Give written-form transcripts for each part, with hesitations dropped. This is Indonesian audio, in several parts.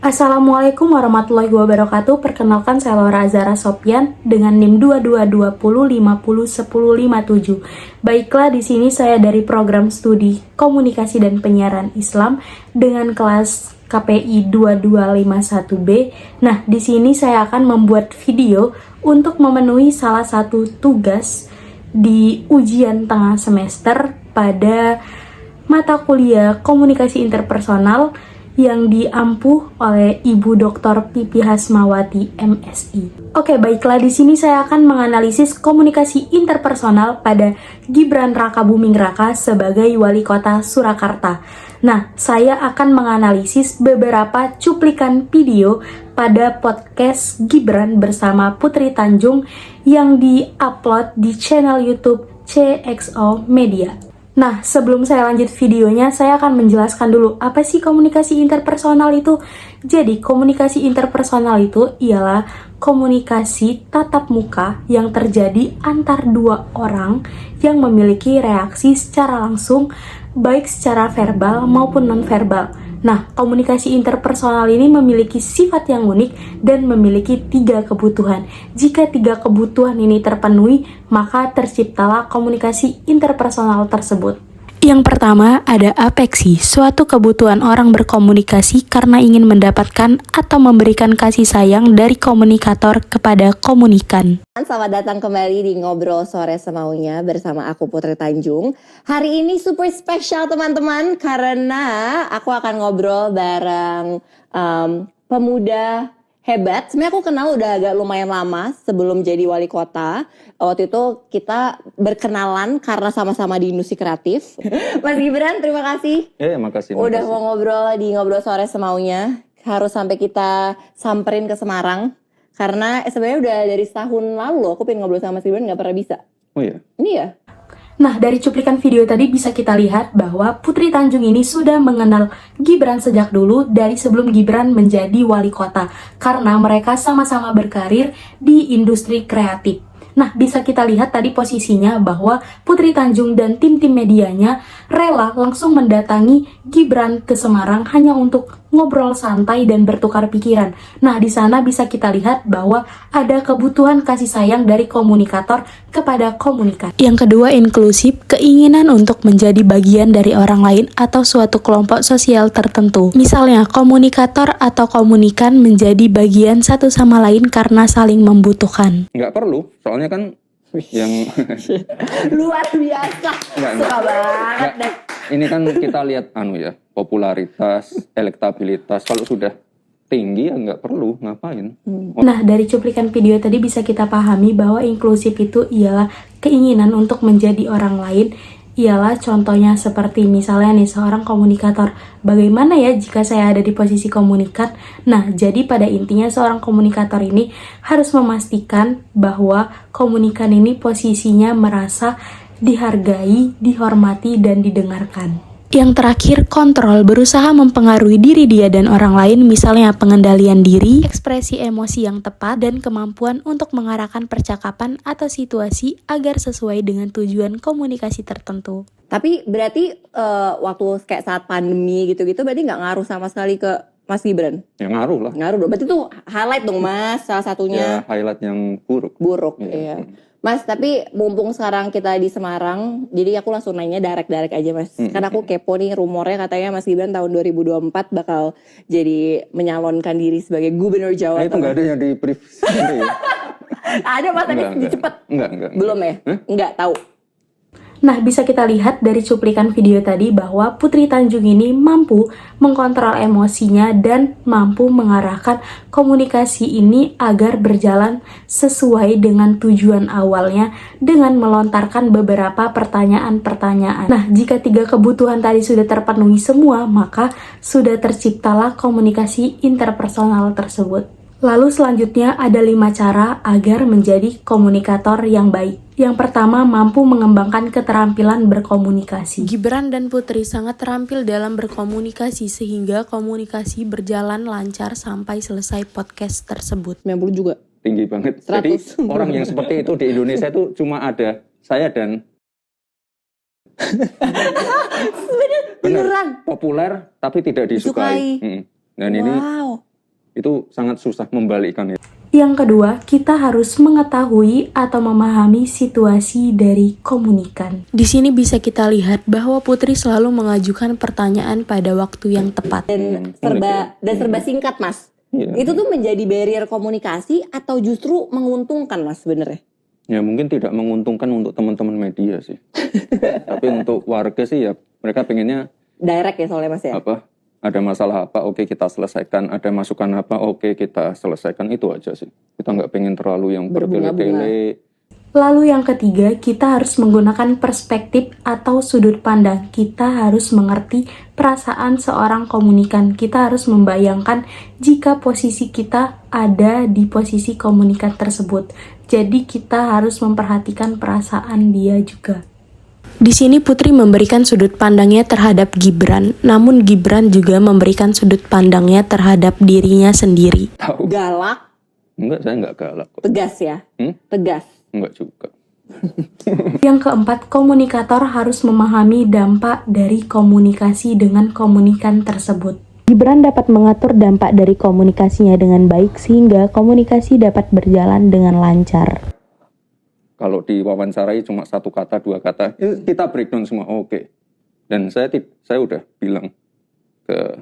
Assalamualaikum warahmatullahi wabarakatuh. Perkenalkan saya Laura Azara Sopyan dengan NIM 2220501057. Baiklah, di sini saya dari program studi Komunikasi dan Penyiaran Islam dengan kelas KPI 2251B. Nah, di sini saya akan membuat video untuk memenuhi salah satu tugas di ujian tengah semester pada mata kuliah Komunikasi Interpersonal yang diampuh oleh Ibu Dr. Pipi Hasmawati, MSI. Oke, baiklah, di sini saya akan menganalisis komunikasi interpersonal pada Gibran Rakabuming Raka sebagai Wali Kota Surakarta. Nah, saya akan menganalisis beberapa cuplikan video pada podcast Gibran bersama Putri Tanjung yang di-upload di channel YouTube CXO Media. Nah, sebelum saya lanjut videonya, saya akan menjelaskan dulu apa sih komunikasi interpersonal itu. Jadi, komunikasi interpersonal itu ialah komunikasi tatap muka yang terjadi antar dua orang yang memiliki reaksi secara langsung, baik secara verbal maupun non-verbal. Nah, komunikasi interpersonal ini memiliki sifat yang unik dan memiliki 3 kebutuhan. Jika 3 kebutuhan ini terpenuhi, maka terciptalah komunikasi interpersonal tersebut. Yang pertama ada apeksi, suatu kebutuhan orang berkomunikasi karena ingin mendapatkan atau memberikan kasih sayang dari komunikator kepada komunikan. Selamat datang kembali di Ngobrol Sore Semaunya bersama aku Putri Tanjung. Hari ini super spesial teman-teman karena aku akan ngobrol bareng pemuda hebat. Sebenarnya aku kenal udah agak lumayan lama sebelum jadi wali kota. Waktu itu kita berkenalan karena sama-sama di industri kreatif. Mas Gibran, terima kasih. Makasih. Udah mau ngobrol di Ngobrol Sore Semaunya. Harus sampai kita samperin ke Semarang. Karena sebenarnya udah dari setahun lalu aku pengen ngobrol sama Mas Gibran, gak pernah bisa. Oh iya? Ini ya? Nah, dari cuplikan video tadi bisa kita lihat bahwa Putri Tanjung ini sudah mengenal Gibran sejak dulu dari sebelum Gibran menjadi wali kota. Karena mereka sama-sama berkarir di industri kreatif. Nah, bisa kita lihat tadi posisinya bahwa Putri Tanjung dan tim-tim medianya rela langsung mendatangi Gibran ke Semarang hanya untuk ngobrol santai dan bertukar pikiran. Nah, di sana bisa kita lihat bahwa ada kebutuhan kasih sayang dari komunikator kepada komunikan. Yang kedua, inklusif, keinginan untuk menjadi bagian dari orang lain atau suatu kelompok sosial tertentu. Misalnya, komunikator atau komunikan menjadi bagian satu sama lain karena saling membutuhkan. Nggak perlu, soalnya kan yang Luar biasa. Suka banget deh. ini kan kita lihat popularitas, elektabilitas. Kalau sudah tinggi ya nggak perlu ngapain. Nah, dari cuplikan video tadi bisa kita pahami bahwa inklusif itu ialah keinginan untuk menjadi orang lain. Ialah contohnya seperti misalnya nih seorang komunikator. Bagaimana ya jika saya ada di posisi komunikat? Nah, jadi pada intinya seorang komunikator ini harus memastikan bahwa komunikan ini posisinya merasa dihargai, dihormati, dan didengarkan. Yang terakhir, kontrol, berusaha mempengaruhi diri dia dan orang lain, misalnya pengendalian diri, ekspresi emosi yang tepat, dan kemampuan untuk mengarahkan percakapan atau situasi agar sesuai dengan tujuan komunikasi tertentu. Tapi berarti waktu kayak saat pandemi gitu-gitu berarti nggak ngaruh sama sekali ke Mas Gibran? Ya ngaruh lah. Ngaruh dong. Berarti tuh highlight dong Mas, salah satunya. Ya highlight yang buruk. Buruk, iya. Mas, tapi mumpung sekarang kita di Semarang, jadi aku langsung nanya direct aja Mas. Karena aku kepo nih rumornya katanya Mas Gibran tahun 2024 bakal jadi menyalonkan diri sebagai gubernur Jawa Tengah. Itu nggak ada yang di brief. Ada Mas, tapi cepet. Enggak. Belum ya? Enggak tahu. Nah, bisa kita lihat dari cuplikan video tadi bahwa Putri Tanjung ini mampu mengkontrol emosinya dan mampu mengarahkan komunikasi ini agar berjalan sesuai dengan tujuan awalnya dengan melontarkan beberapa pertanyaan-pertanyaan. Nah, jika 3 kebutuhan tadi sudah terpenuhi semua, maka sudah terciptalah komunikasi interpersonal tersebut. Lalu selanjutnya ada 5 cara agar menjadi komunikator yang baik. Yang pertama, mampu mengembangkan keterampilan berkomunikasi. Gibran dan Putri sangat terampil dalam berkomunikasi sehingga komunikasi berjalan lancar sampai selesai podcast tersebut. 90 juga. Tinggi banget. 100. Jadi orang yang seperti itu di Indonesia itu cuma ada saya dan Beneran. populer tapi tidak disukai. Dan ini Itu sangat susah membalikkan itu. Yang kedua, kita harus mengetahui atau memahami situasi dari komunikan. Di sini bisa kita lihat bahwa Putri selalu mengajukan pertanyaan pada waktu yang tepat. Dan Unik serba singkat, Mas. Iya. Itu tuh menjadi barrier komunikasi atau justru menguntungkan, Mas, sebenarnya? Ya mungkin tidak menguntungkan untuk teman-teman media sih. Tapi untuk warga sih ya mereka pengennya Direct ya soalnya, Mas ya? apa? Ada masalah apa? Oke kita selesaikan. Ada masukan apa? Oke kita selesaikan. Itu aja sih. Kita nggak pengen terlalu yang bertele-tele. Lalu yang ketiga, kita harus menggunakan perspektif atau sudut pandang. Kita harus mengerti perasaan seorang komunikan. Kita harus membayangkan jika posisi kita ada di posisi komunikan tersebut. Jadi kita harus memperhatikan perasaan dia juga. Di sini Putri memberikan sudut pandangnya terhadap Gibran, namun Gibran juga memberikan sudut pandangnya terhadap dirinya sendiri. Tahu? Galak, Enggak, saya nggak galak kok. tegas ya? Tegas. Enggak juga. Yang keempat, komunikator harus memahami dampak dari komunikasi dengan komunikan tersebut. Gibran dapat mengatur dampak dari komunikasinya dengan baik sehingga komunikasi dapat berjalan dengan lancar. Kalau diwawancarai cuma satu kata, dua kata, kita breakdown semua. Oke. Dan saya udah bilang ke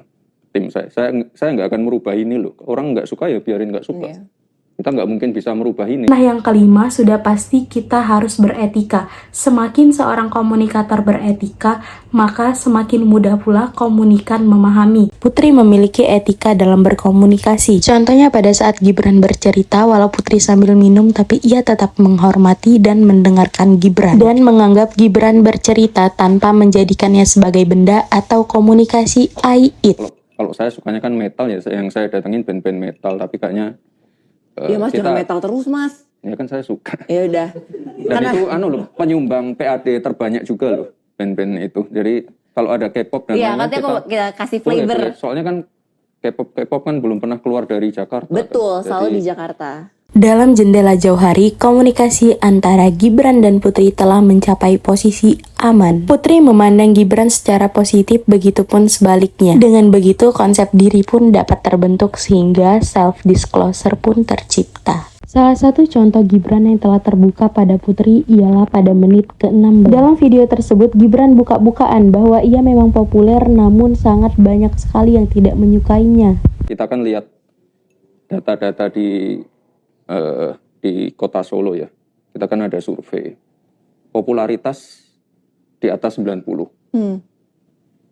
tim saya nggak akan merubah ini loh. Orang nggak suka ya biarin nggak suka. Iya. Kita nggak mungkin bisa merubah ini. Nah, yang kelima, sudah pasti kita harus beretika. Semakin seorang komunikator beretika, maka semakin mudah pula komunikan memahami. Putri memiliki etika dalam berkomunikasi. Contohnya pada saat Gibran bercerita, walau Putri sambil minum, tapi ia tetap menghormati dan mendengarkan Gibran. Dan menganggap Gibran bercerita tanpa menjadikannya sebagai benda atau komunikasi I-it. Kalau saya sukanya kan metal ya, yang saya datengin band-band metal, tapi kayaknya Ya Mas, jangan metal terus, Mas. ya kan saya suka. Ya udah. Dan itu loh, penyumbang PAD terbanyak juga loh band-band itu. Jadi kalau ada K-pop dan Iya, lain-lain, katanya kita kasih boleh. flavor. Soalnya kan K-pop kan belum pernah keluar dari Jakarta. Betul, kan. selalu Jadi, di Jakarta. Dalam jendela jauh hari, komunikasi antara Gibran dan Putri telah mencapai posisi aman. Putri memandang Gibran secara positif, begitupun sebaliknya. Dengan begitu, konsep diri pun dapat terbentuk sehingga self-disclosure pun tercipta. Salah satu contoh Gibran yang telah terbuka pada Putri ialah pada menit ke-16. Dalam video tersebut, Gibran buka-bukaan bahwa ia memang populer namun sangat banyak sekali yang tidak menyukainya. kita kan lihat data-data di kota Solo ya. Kita kan ada survei. Popularitas di atas 90.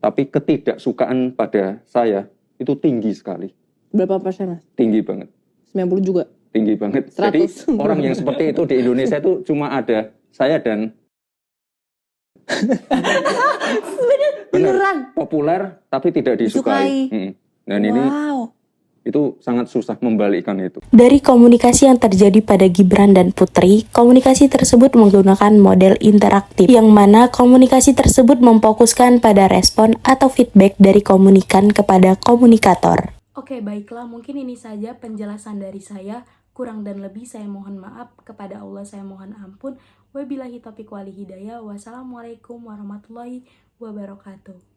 Tapi ketidaksukaan pada saya itu tinggi sekali. Berapa persen, Mas? Tinggi banget. 90 juga? Tinggi banget. 100. Jadi orang yang seperti itu di Indonesia itu cuma ada saya dan Beneran? populer tapi tidak disukai. Dan ini Wow. itu sangat susah membalikkan itu. Dari komunikasi yang terjadi pada Gibran dan Putri, komunikasi tersebut menggunakan model interaktif, yang mana komunikasi tersebut memfokuskan pada respon atau feedback dari komunikan kepada komunikator. Oke, baiklah, mungkin ini saja penjelasan dari saya. Kurang dan lebih saya mohon maaf, kepada Allah saya mohon ampun. Wabillahi taufiq wal hidayah. Wassalamualaikum warahmatullahi wabarakatuh.